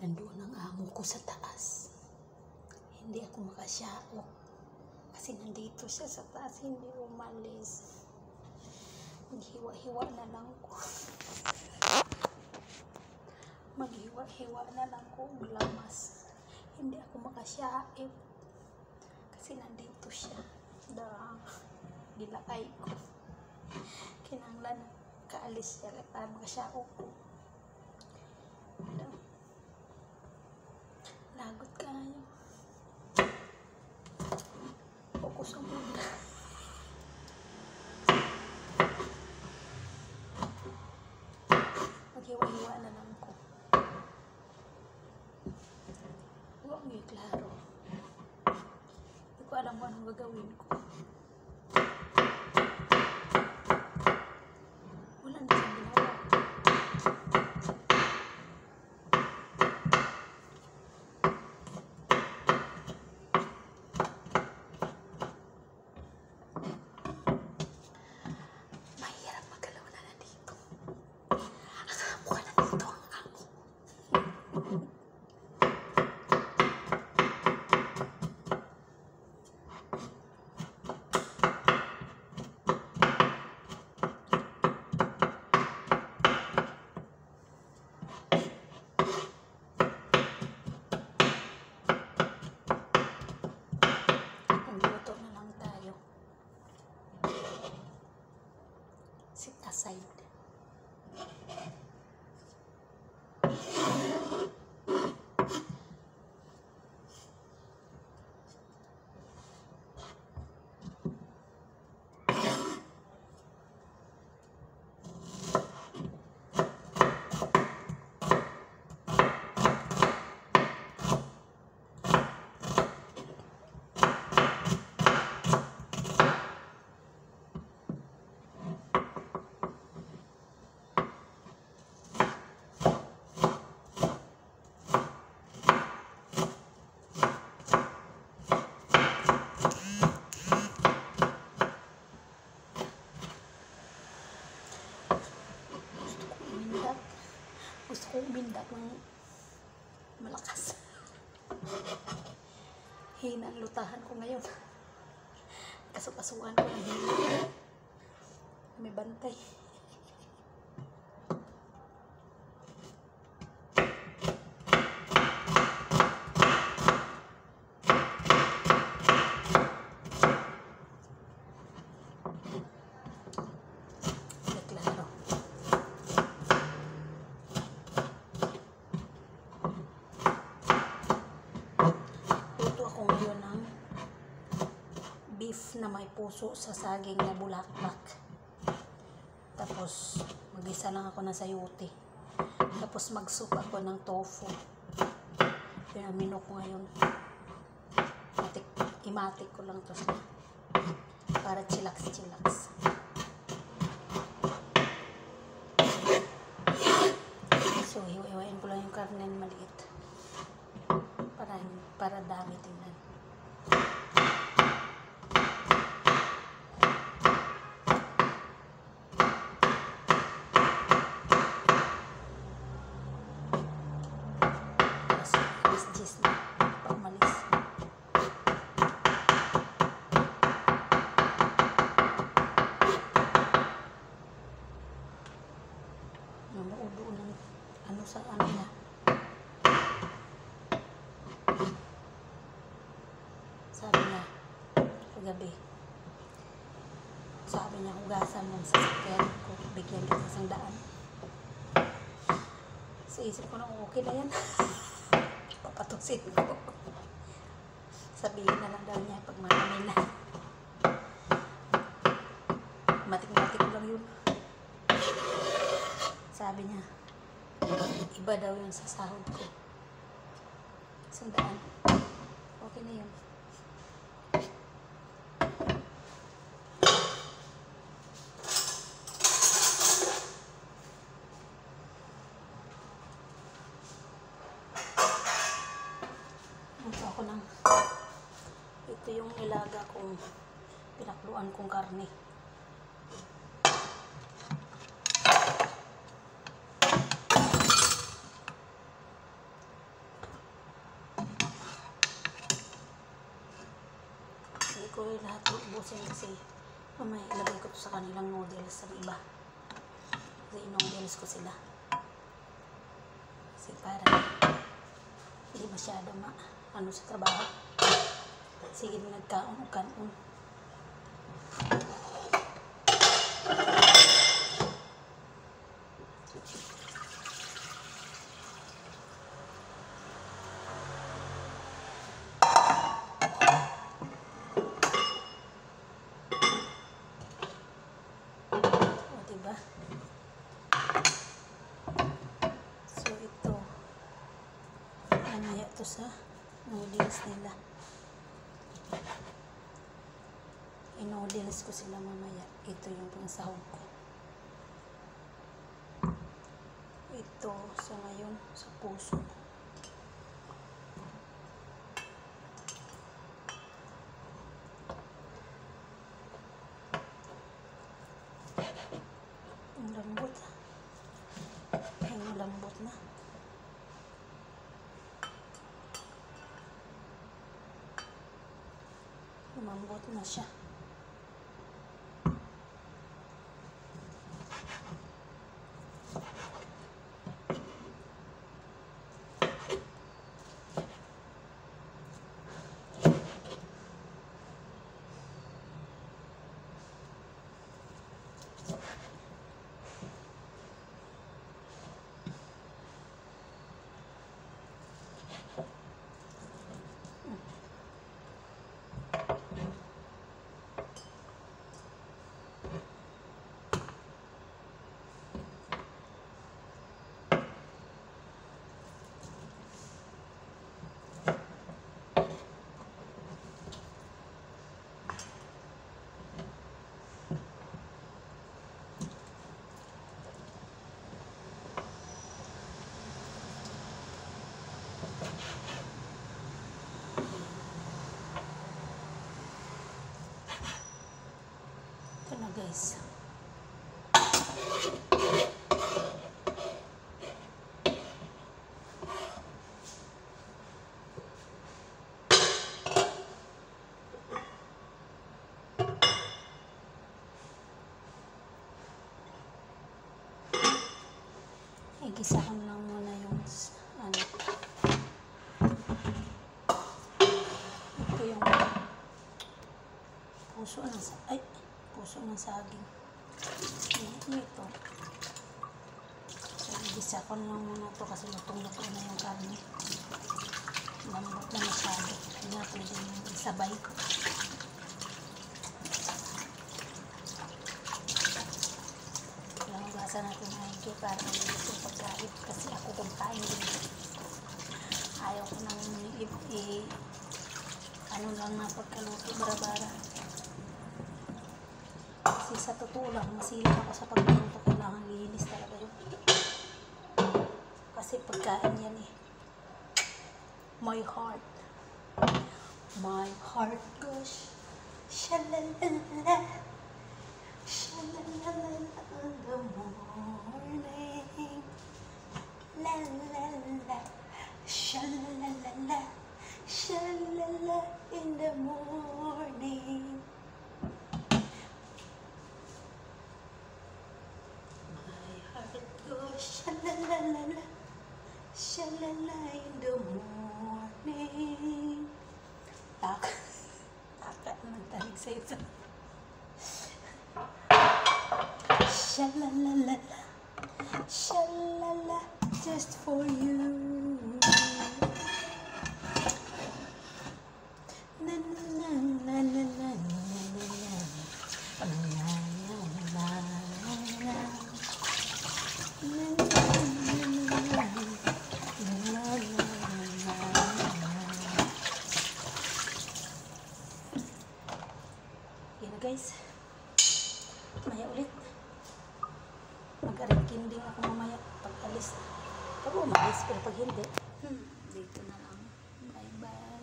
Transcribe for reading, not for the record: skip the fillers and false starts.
Nandoon ang amo ko sa taas. Hindi ako makasyaok. Kasi nandito siya sa taas, hindi umalis. Maghiwa-hiwa na lang ko. Maghiwa-hiwa na lang ko lamas. Hindi ako makasyaok. Kasi nandito siya. Gilakay ko. Kinanglan kaalis siya. Kaya makasyaok ko. Lagot kayo. Fokus ang muda. Maghiwa-hiwa na lang ko. Huwag mo klaro. Hindi ko alam kung anong gagawin ko. Wala na siyang ginawa. Mahirap magalaw na nandito. Ang mukha na dito ang amo. Magluto na lang tayo. Sit aside. Gusto ko umindak ng malakas. Hina ang lutahan ko ngayon. Kasukasuan ko ng hina. May bantay. Beef na may puso sa saging na bulaklak. Tapos mag-isa lang ako ng sayote. Tapos mag-soup ako ng tofu. Yun ang menu ko ngayon. Imatik ko lang to para chillax. So hiwa-hiwain ko lang yung karne na maliit. Para dami tingnan. Namuudo ng ano sa ano niya. Sabi niya kagabi, hugasan mo sa sakyan ko, bigyan kita isang daan. Sa isip ko na okay na yan. Papatusin ko. Sabihin na lang daw niya pag marami na. Matik-matik ko lang yun. Sabi niya, iba daw yung sa sahod ko. Isang daan. Okay na yun. Ito yung nilaga kong pinakluan kong karne. ko lahat ubusin kasi mamaya ilagay ko to sa kanilang noodles sa iba. Kasi noodles ko sila. Kasi para hindi masyado ano sa trabaho. Sige, nagkaon o kanon. Diba? So ito mamaya to sa noodles nila. I-noodles ko sila mamaya. Ito yung pangsahog ko. Ito sa ngayon sa puso. Ang lambot. Ang lambot na. Lumambot na siya. Ito na guys. Igisa ko lang muna yung ano. Ito yung puso ng saging. Ito. So, igisa ko lang muna ito kasi lutong-luto na yung karne. Lambot na masyado. Hindi na pwede yung isabay. Hugasan natin maigi para malinis yung pagkain kasi ako kumakain din. Ayaw ko nang ano lang na pagkaluto bara-bara. Kasi sa totoo lang, masilang ako sa pagluto. Kailangan linis talaga yun. Kasi pagkain yan eh. My heart. My heart goes shalalala. Shalalala in the morning. La la la. Shalalala. Shalala in the morning. My heart goes shalalala. Shalala in the morning. Aka nagtanig sa ito. Shalalala, shalala, just for you. Na na na na na na na guys, maya ulit. Mag-aringkinding ako mamaya pag alis. Pag umalis, pero pag hindi, dito na lang. Bye bye.